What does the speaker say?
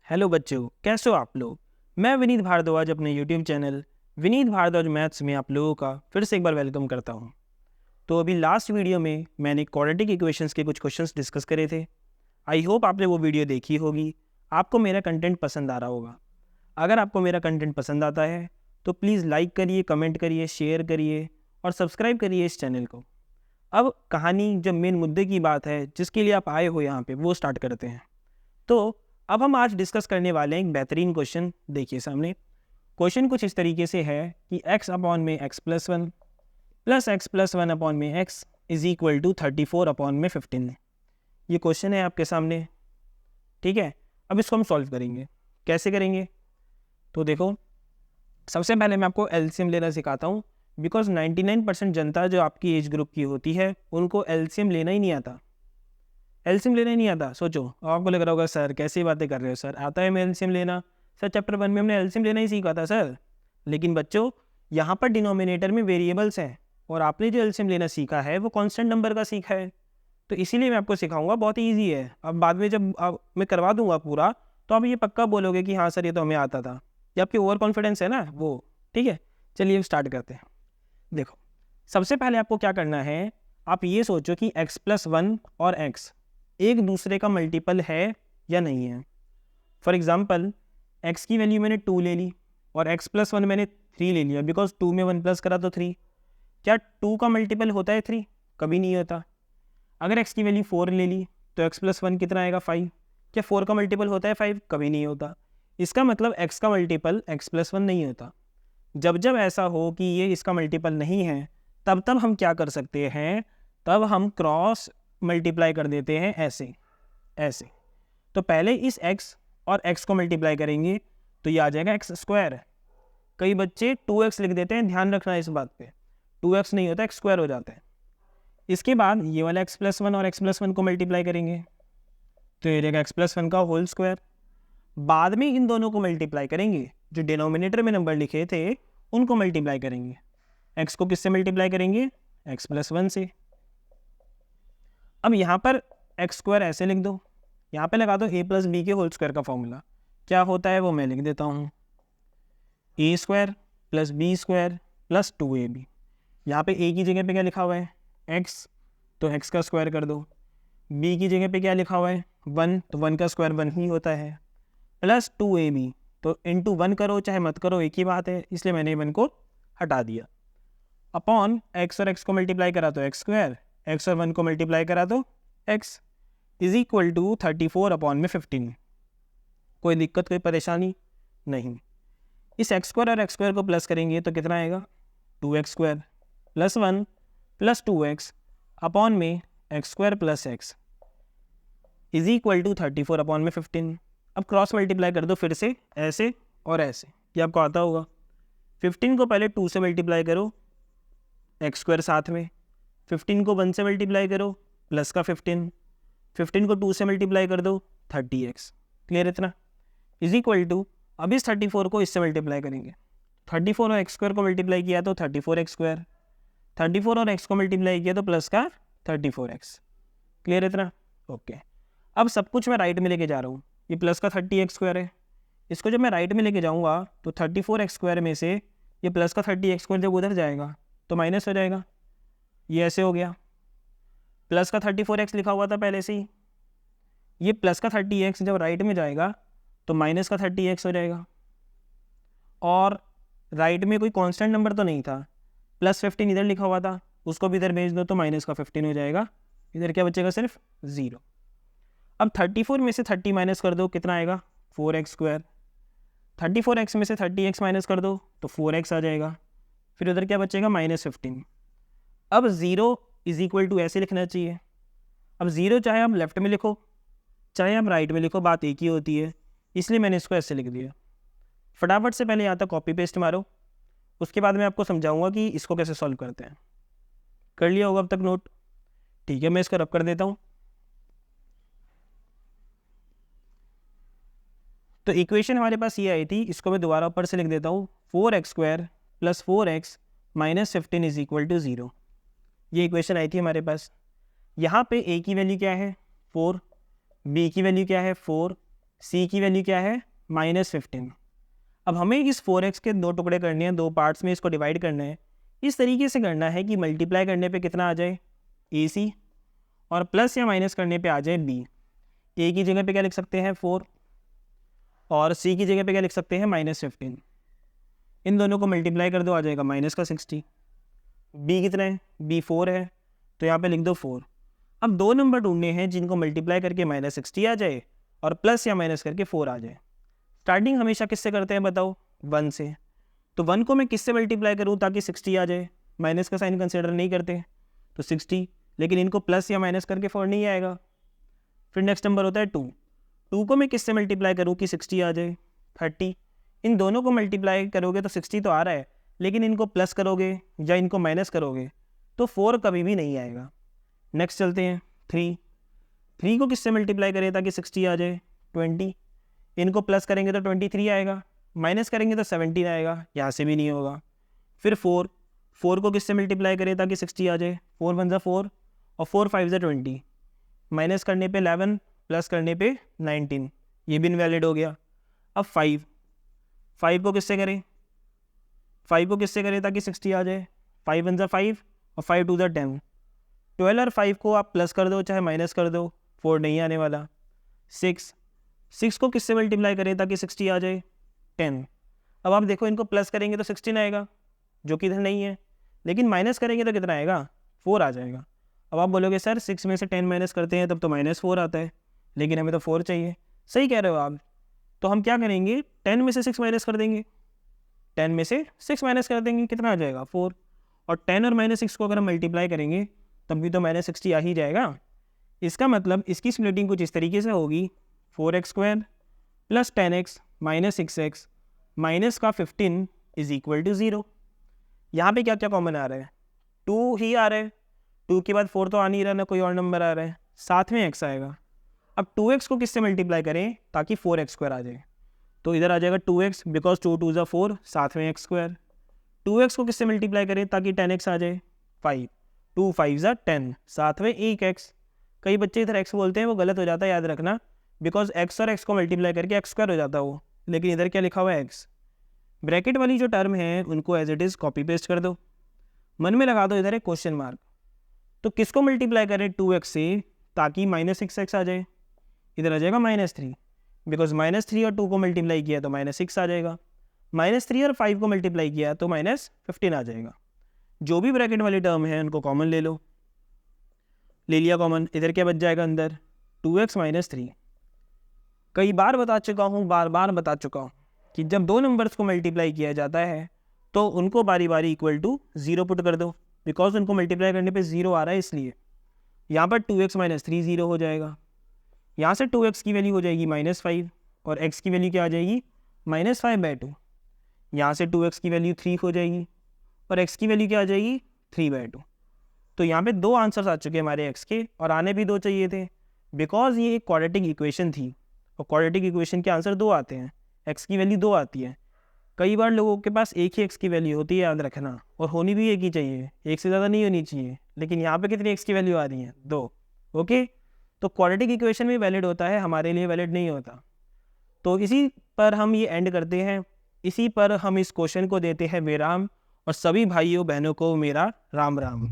Hello बच्चों, कैसे हो आप लोग। मैं विनीत भारद्वाज अपने YouTube channel Vineet Bhardwaj maths में आप लोगों का फिर से एक बार वेलकम करता हूं। तो अभी लास्ट वीडियो में मैंने क्वाड्रेटिक इक्वेशंस के कुछ क्वेश्चंस डिस्कस करे थे। आई होप आपने वो वीडियो देखी होगी, आपको मेरा कंटेंट पसंद आ रहा होगा। अगर आपको मेरा कंटेंट पसंद आता है तो प्लीज़ लाइक करिए, कमेंट करिए, शेयर करिए और सब्सक्राइब करिए इस चैनल को। अब कहानी जो मेन मुद्दे की बात है जिसके लिए आप आए हो यहाँ पे, वो स्टार्ट करते हैं। तो अब हम आज डिस्कस करने वाले हैं एक बेहतरीन क्वेश्चन। देखिए सामने क्वेश्चन कुछ इस तरीके से है कि x अपॉन में x plus one plus x plus one upon में x is equal to 34 upon में 15। ये क्वेश्चन है आपके सामने, ठीक है। अब इसको हम सॉल्व करेंगे। कैसे करेंगे तो देखो, सबसे पहले मैं आपको एलसीएम लेना सिखाता हूँ, बिकॉज 99% जनता जो आपकी एज ग्रुप की होती है उनको एलसीएम लेना ही नहीं आता। एलसीएम लेना ही नहीं आता। सोचो, आपको लग रहा होगा सर कैसी बातें कर रहे हो सर, आता है मैं एलसीएम लेना। सर चैप्टर 1 में हमने एलसीएम लेना ही सीखा था सर। लेकिन बच्चों, यहाँ पर डिनोमिनेटर में वेरिएबल्स हैं और आपने जो एलसीएम लेना सीखा है वो कांस्टेंट नंबर का सीखा है। तो इसीलिए मैं आपको सिखाऊंगा, बहुत ईजी है। अब बाद में जब मैं करवा दूंगा पूरा, तो आप ये पक्का बोलोगे कि हाँ सर ये तो हमें आता था। ये आपकी ओवर कॉन्फिडेंस है ना वो, ठीक है। चलिए स्टार्ट करते हैं। देखो, सबसे पहले आपको क्या करना है, आप ये सोचो कि x प्लस वन और x एक दूसरे का मल्टीपल है या नहीं है। फॉर एग्जाम्पल, x की वैल्यू मैंने 2 ले ली और x प्लस वन मैंने 3 ले लिया, बिकॉज 2 में 1 प्लस करा तो 3। क्या 2 का मल्टीपल होता है 3? कभी नहीं होता। अगर x की वैल्यू 4 ले ली तो x प्लस वन कितना आएगा 5। क्या 4 का मल्टीपल होता है 5? कभी नहीं होता। इसका मतलब x का मल्टीपल x प्लस वन नहीं होता। जब जब ऐसा हो कि ये इसका मल्टीपल नहीं है, तब तब हम क्या कर सकते हैं, तब हम क्रॉस मल्टीप्लाई कर देते हैं ऐसे ऐसे। तो पहले इस x और x को मल्टीप्लाई करेंगे तो ये आ जाएगा x स्क्वायर। कई बच्चे 2x लिख देते हैं, ध्यान रखना इस बात पे। 2x नहीं होता, x स्क्वायर हो जाता है। इसके बाद ये वाला x प्लस वन और x प्लस वन को मल्टीप्लाई करेंगे तो ये रहेगा x प्लस वन का होल स्क्वायर। बाद में इन दोनों को मल्टीप्लाई करेंगे, जो डिनोमिनेटर में नंबर लिखे थे उनको मल्टीप्लाई करेंगे। x को किससे मल्टीप्लाई करेंगे? x प्लस वन से। अब यहाँ पर एक्स स्क्वायर ऐसे लिख दो, यहाँ पे लगा दो a प्लस बी के होल स्क्वायर का फॉर्मूला। क्या होता है वो मैं लिख देता हूँ, a square plus B square plus 2ab। यहाँ पे a की जगह पे क्या लिखा हुआ है? x, तो x का स्क्वायर कर दो। b की जगह पे क्या लिखा हुआ है? 1, तो 1 का स्क्वायर 1 ही होता है, प्लस 2ab। तो इंटू 1 करो चाहे मत करो एक ही बात है, इसलिए मैंने 1 को हटा दिया। अपॉन x और x को मल्टीप्लाई करा तो एक्स स्क्वायर, x और 1 को मल्टीप्लाई करा तो x is equal to 34 upon में 15। कोई दिक्कत, कोई परेशानी नहीं। इस x स्क्वायर और x स्क्वायर को प्लस करेंगे तो कितना आएगा? 2x square plus 1 plus 2x upon में x square plus x is equal to 34 upon में 15। अब क्रॉस मल्टीप्लाई कर दो फिर से ऐसे और ऐसे, ये आपको आता होगा। 15 को पहले 2 से मल्टीप्लाई करो, एक्स स्क्वायर साथ में। 15 को 1 से मल्टीप्लाई करो, प्लस का 15। 15 को 2 से मल्टीप्लाई कर दो, 30x। क्लियर इतना? इज इक्वल टू, अब इस 34 को इससे मल्टीप्लाई करेंगे। 34 और एक्स स्क्वायर को मल्टीप्लाई किया तो 34x स्क्वायर। 34 और x को मल्टीप्लाई किया तो प्लस का 34x। क्लियर इतना? ओके। अब सब कुछ मैं राइट में लेके जा रहा हूँ। ये प्लस का 30x स्क्वायर है, इसको जब मैं राइट में लेके जाऊँगा तो 34x स्क्वायर में से ये प्लस का 30x स्क्वायर जब उधर जाएगा तो माइनस हो जाएगा। ये ऐसे हो गया। प्लस का 34x लिखा हुआ था पहले से ही, ये प्लस का 30x जब राइट में जाएगा तो माइनस का 30x हो जाएगा। और राइट में कोई कांस्टेंट नंबर तो नहीं था, प्लस 15 इधर लिखा हुआ था, उसको भी इधर भेज दो तो माइनस का 15 हो जाएगा। इधर क्या बचेगा? सिर्फ 0। अब 34 में से 30 माइनस कर दो, कितना आएगा? 4x square. 34x में से 30x माइनस कर दो तो 4x आ जाएगा। फिर उधर क्या बचेगा? -15। अब 0 इज इक्वल टू ऐसे लिखना चाहिए। अब 0 चाहे आप लेफ्ट में लिखो चाहे आप राइट में लिखो, बात एक ही होती है, इसलिए मैंने इसको ऐसे लिख दिया। फटाफट से पहले यहाँ तक कॉपी पेस्ट मारो, उसके बाद मैं आपको समझाऊंगा कि इसको कैसे सॉल्व करते हैं। कर लिया होगा अब तक नोट? ठीक है, मैं इसको रब कर देता हूँ। तो इक्वेशन हमारे पास ये आई थी, इसको मैं दोबारा ऊपर से लिख देता हूँ। 4x square plus 4x minus 15 is equal to 0। ये इक्वेशन आई थी हमारे पास। यहाँ पे a की वैल्यू क्या है? 4, बी की वैल्यू क्या है 4, सी की वैल्यू क्या है -15। अब हमें इस 4x के 2 टुकड़े करने हैं, 2 पार्ट्स में इसको डिवाइड करना है। इस तरीके से करना है कि मल्टीप्लाई करने पे कितना आ जाए AC, और प्लस या माइनस करने पे आ जाए B। A की जगह पे क्या लिख सकते हैं 4, और C की जगह पे क्या लिख सकते हैं -15। इन दोनों को मल्टीप्लाई कर दो, आ जाएगा -60। B कितना है, B 4 है, तो यहाँ पे लिख दो 4। अब 2 नंबर ढूंढने हैं जिनको मल्टीप्लाई करके -60 आ जाए और प्लस या माइनस करके 4 आ जाए। स्टार्टिंग हमेशा किससे करते हैं बताओ, 1 से। तो 1 को मैं किससे मल्टीप्लाई करूँ ताकि 60 आ जाए, माइनस का साइन कंसिडर नहीं करते तो 60, लेकिन इनको प्लस या माइनस करके 4 नहीं आएगा। फिर नेक्स्ट नंबर होता है 2, 2 को मैं किससे मल्टीप्लाई करूँ कि 60 आ जाए, 30। इन दोनों को मल्टीप्लाई करोगे तो 60 तो आ रहा है, लेकिन इनको प्लस करोगे या इनको माइनस करोगे तो 4 कभी भी नहीं आएगा। नेक्स्ट चलते हैं 3, 3 को किससे मल्टीप्लाई करें ताकि 60 आ जाए, 20। इनको प्लस करेंगे तो 23 आएगा, माइनस करेंगे तो 17 आएगा, यहाँ से भी नहीं होगा। फिर 4, 4 को किससे मल्टीप्लाई करें ताकि 60 आ जाए, 4 1 4 और 4 5 20, माइनस करने पे 11, प्लस करने पे 19, ये भी इनवैलिड हो गया। अब 5, 5 को किससे करें, 5 को किससे करें ताकि 60 आ जाए, 5 1 5 और 5 2 10। 12 और 5 को आप प्लस कर दो चाहे माइनस कर दो, 4 नहीं आने वाला। 6, 6 को किससे मल्टीप्लाई करें ताकि 60 आ जाए, 10। अब आप देखो इनको प्लस करेंगे तो 16 आएगा, जो कि इधर नहीं है, लेकिन माइनस करेंगे तो कितना आएगा, 4 आ जाएगा। अब आप बोलोगे सर 6 में से 10 माइनस करते हैं तब तो -4 आता है, लेकिन हमें तो 4 चाहिए। सही कह रहे हो आप। तो हम क्या करेंगे, 10 में से 6 माइनस कर देंगे, 10 में से 6 माइनस कर देंगे, कितना आ जाएगा 4। और 10 और -6 को अगर हम मल्टीप्लाई करेंगे तब भी तो -60 आ ही जाएगा। इसका मतलब इसकी स्प्लिटिंग कुछ इस तरीके से होगी, 4x² plus 10x minus 6x minus का 15 इज इक्वल टू 0। यहाँ पे क्या क्या कॉमन आ रहा है, 2 ही आ रहा है, 2 के बाद 4 तो आ नहीं रहा, ना कोई और नंबर आ रहा है, साथ में x आएगा। अब 2x को किससे मल्टीप्लाई करें ताकि 4x² आ जाए, तो इधर आ जाएगा 2x, बिकॉज 2 2 ज़ा 4, साथ में x²। 2x को किससे मल्टीप्लाई करें ताकि 10x आ जाए, 5, 2 5 ज़ा 10, साथ में 1x। कई बच्चे इधर x बोलते हैं, वो गलत हो जाता है, याद रखना, बिकॉज x और x को मल्टीप्लाई करके x² हो जाता है वो, लेकिन इधर क्या लिखा हुआ है x। ब्रैकेट वाली जो टर्म है उनको as it is copy paste कर दो, मन में लगा दो इधर एक क्वेश्चन मार्क। तो किसको मल्टीप्लाई करें 2x से ताकि -6x आ जाए, इधर आ जाएगा -3, बिकॉज -3 और 2 को मल्टीप्लाई किया तो -6 आ जाएगा, -3 और 5 को मल्टीप्लाई किया तो -15 आ जाएगा। जो भी ब्रैकेट वाली टर्म है उनको कॉमन ले लो, ले लिया कॉमन, इधर क्या बच जाएगा अंदर 2x - 3। कई बार बता चुका हूँ, बार बार बता चुका हूँ कि जब दो नंबर्स को मल्टीप्लाई किया जाता है तो उनको बारी बारी इक्वल टू 0 पुट कर दो, बिकॉज उनको मल्टीप्लाई करने पे 0 आ रहा है इसलिए। यहाँ पर 2x - 3 0 हो जाएगा, यहाँ से 2x की वैल्यू हो जाएगी -5 और x की वैल्यू क्या आ जाएगी -5/2। यहाँ से 2x की वैल्यू 3 हो जाएगी और x की वैल्यू क्या आ जाएगी 3/2। तो यहाँ पे 2 आंसर्स आ चुके हैं हमारे x के, और आने भी 2 चाहिए थे, बिकॉज ये एक क्वाड्रेटिक इक्वेशन थी और क्वाड्रेटिक इक्वेशन के आंसर 2 आते हैं, x की वैल्यू 2 आती है। कई बार लोगों के पास एक ही x की वैल्यू होती है, याद रखना, और होनी भी एक ही चाहिए, एक से ज़्यादा नहीं होनी चाहिए। लेकिन यहाँ पे कितनी x की वैल्यू आ रही है 2। ओके, तो क्वाड्रेटिक इक्वेशन में वैलिड होता है, हमारे लिए वैलिड नहीं होता। तो इसी पर हम ये एंड करते हैं, इसी पर हम इस क्वेश्चन को देते हैं विराम, और सभी भाइयों बहनों को मेरा राम राम।